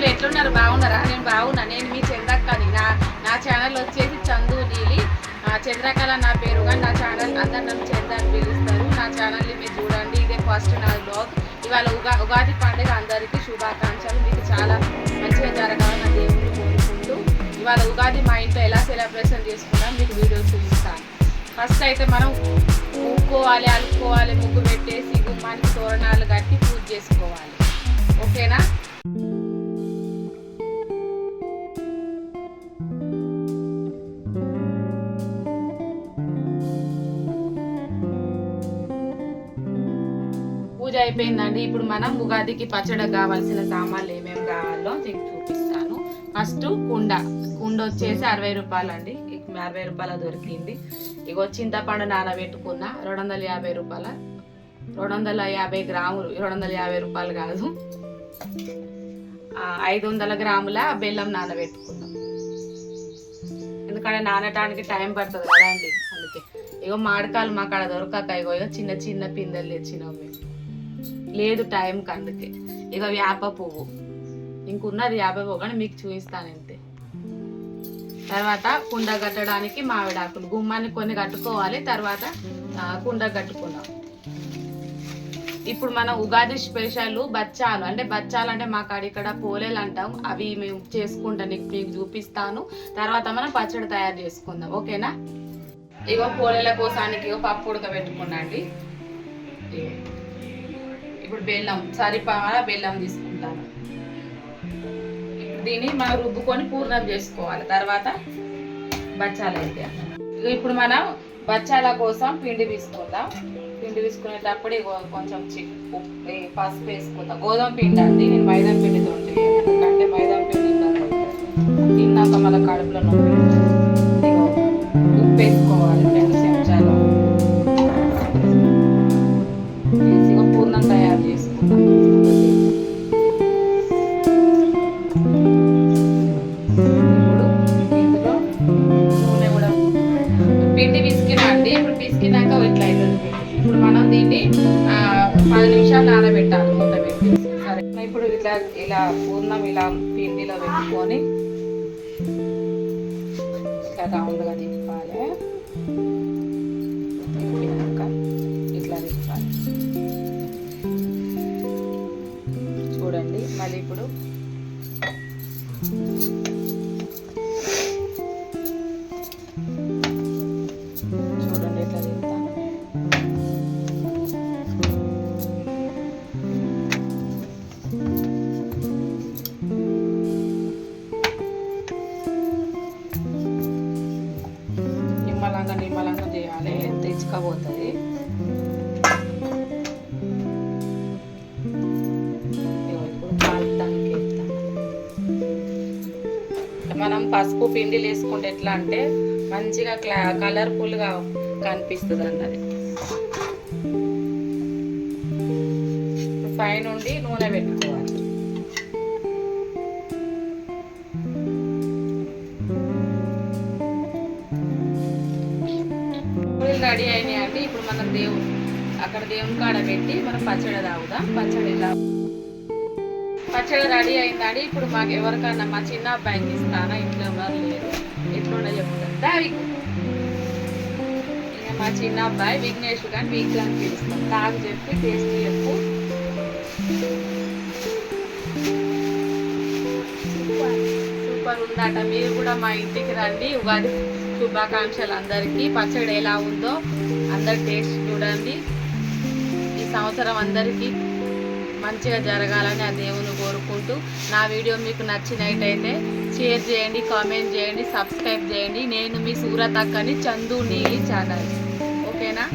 మిత్రులు ఎట్లున్నారు? బాగున్నారా? నేను బాగున్నా. నేను మీ చంద్రక్కని. నా ఛానల్ వచ్చేసి చందు నీలి. చంద్రకళ నా పేరు, కానీ నా ఛానల్ అందరు నన్ను చంద్ర అని పిలుస్తారు. నా ఛానల్ని మీరు చూడండి. ఇదే ఫస్ట్ నా బ్లాగ్. ఇవాళ ఉగాది పండుగ అందరికీ శుభాకాంక్షలు. మీకు చాలా మంచిగా జరగాలని దేవుని కోరుకుంటూ ఇవాళ ఉగాది మా ఇంట్లో ఎలా సెలబ్రేషన్ చేసుకున్నాం మీకు వీడియో చూపిస్తాను. ఫస్ట్ అయితే మనం ఊక్కోవాలి, అలుక్కోవాలి, ముగ్గు పెట్టేసి గుమ్మానికి తోరణాలు కట్టి పూజ చేసుకోవాలి. ఓకేనా? పూజ అయిపోయిందండి. ఇప్పుడు మనం ఉగాదికి పచ్చడి కావాల్సిన సామాన్లు ఏమేమి కావాలో మీకు చూపిస్తాను. ఫస్ట్ కుండ వచ్చేసి 60 రూపాయలు అండి. 60 రూపాయల దొరికింది. ఇగో చింతపండు నానబెట్టుకున్న 250 రూపాయల, 250 గ్రాములు, 250 రూపాయలు కాదు, 500 గ్రాముల బెల్లం నానబెట్టుకున్నాం. ఎందుకంటే నానటానికి టైం పడుతుంది కదా అండి, అందుకే. ఇగో మాడకాలు మాకు అక్కడ దొరకక ఇగో చిన్న చిన్న పిందెలు తెచ్చినాం మేము, లేదు టైంకి, అందుకే. ఇక వేప పువ్వు, ఇంకున్నది వేప పువ్వు కానీ మీకు చూపిస్తాను అంతే. తర్వాత కుండ కట్టడానికి మామిడాకులు, గుమ్మాన్ని కొన్ని కట్టుకోవాలి, తర్వాత కుండ కట్టుకున్నాం. ఇప్పుడు మనం ఉగాది స్పెషల్ బచ్చాలు, అంటే బచ్చాలు అంటే మా కాడ ఇక్కడ పోలేలు అంటాం, అవి మేము చేసుకుంటాం, మీకు చూపిస్తాను. తర్వాత మనం పచ్చడి తయారు చేసుకుందాం. ఓకేనా? ఇగో పోలేల కోసానికి పప్పు ఉడకబెట్టుకున్నాండి. ఇప్పుడు బెల్లం సరిపడా బెల్లం తీసుకుంటాను. దీన్ని మనం రుబ్బుకొని పూర్ణం చేసుకోవాలి. తర్వాత బచ్చాలు అయితే ఇప్పుడు మనం బచ్చాల కోసం పిండి తీసుకుందాం. పిండి తీసుకునేటప్పుడు కొంచెం పసుపు వేసుకుందాం. గోధుమ పిండి అండి, నేను మైదా పిండితో ఎందుకంటే మైదా పిండి తిన్నాక మళ్ళీ కడుపులో నొప్పి. ఉప్పు వేసుకోవాలి 2 చెంచాలు. పూర్ణం తయారు చేసుకుందాం. ఇప్పుడు ఇందులో నూనె కూడా పిండి పిసికినా అండి. ఇప్పుడు పిసికినాక ఇట్లా అవుతుంది. ఇప్పుడు మనం దీన్ని 10 నిమిషాలు నానబెట్టాలి మూత పెట్టి. సరే, ఇప్పుడు ఇలా పూర్ణం ఇలా పిండిలో పెట్టుకొని ఇట్లా రౌండ్గా తిప్పాలి. తిప్పినాక ఇట్లా తిప్పాలి. చూడండి. మళ్ళీ ఇప్పుడు చూడండి ఎట్లా తింటాను. నిమ్మలంగా చేయాలి, తెచ్చుకోబోతుంది. మనం పసుపు పిండిలు వేసుకుంటే ఎట్లా అంటే మంచిగా కలర్ఫుల్గా కనిపిస్తుంది అన్నది. పైనుండి నూనె పెట్టుకోవాలి. రెడీ అయినాయండి. ఇప్పుడు మనం అక్కడ దేవుని కాడ పెట్టి మనం పచ్చడి తాగుదాం. పచ్చడి రెడీ అయిందండి. ఇప్పుడు మాకు ఎవరికన్నా మా చిన్న అబ్బాయికి ఇస్తానా, ఇంట్లో ఎవరు లేరు, ఎట్లుండో చెప్తాను. ఇక మా చిన్న అబ్బాయి విఘ్నేష్ కానీ వీక్ అని పిలుస్తాం. తాగు చెప్పి టేస్ట్ చెప్పు. సూపర్ ఉందట. మీరు కూడా మా ఇంటికి రండి. ఉగాది శుభాకాంక్షలు అందరికీ. పచ్చడి ఎలా ఉందో అందరు టేస్ట్ చూడండి. ఈ సంవత్సరం అందరికీ మంచిగా జరగాలని ఆ దేవుని కోరుకుంటూ, నా వీడియో మీకు నచ్చినట్టయితే షేర్ చేయండి, కామెంట్ చేయండి, సబ్స్క్రైబ్ చేయండి. నేను మీ సూరత్ అక్కని, చందు నీలి ఛానల్. ఓకేనా?